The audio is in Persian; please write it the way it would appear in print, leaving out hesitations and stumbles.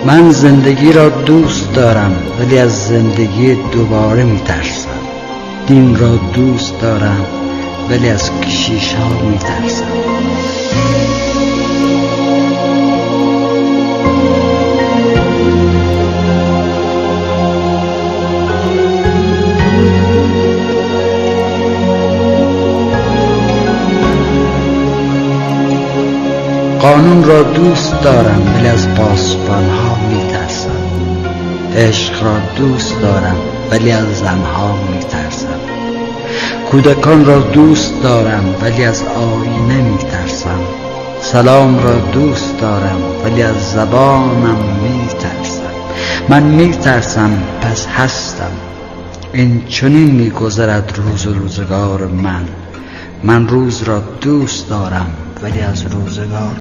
من زندگی را دوست دارم ولی از زندگی دوباره میترسم. دین را دوست دارم ولی از کشیش ها میترسم. قانون را دوست دارم ولی از پاسبان ها میترسم. عشق را دوست دارم ولی از زنها میترسم. کودکان را دوست دارم ولی از آینه میترسم. سلام را دوست دارم ولی از زبانم میترسم. من میترسم پس هستم. این چنین میگذرد روز و روزگار من. من روز را دوست دارم ولی از روزگار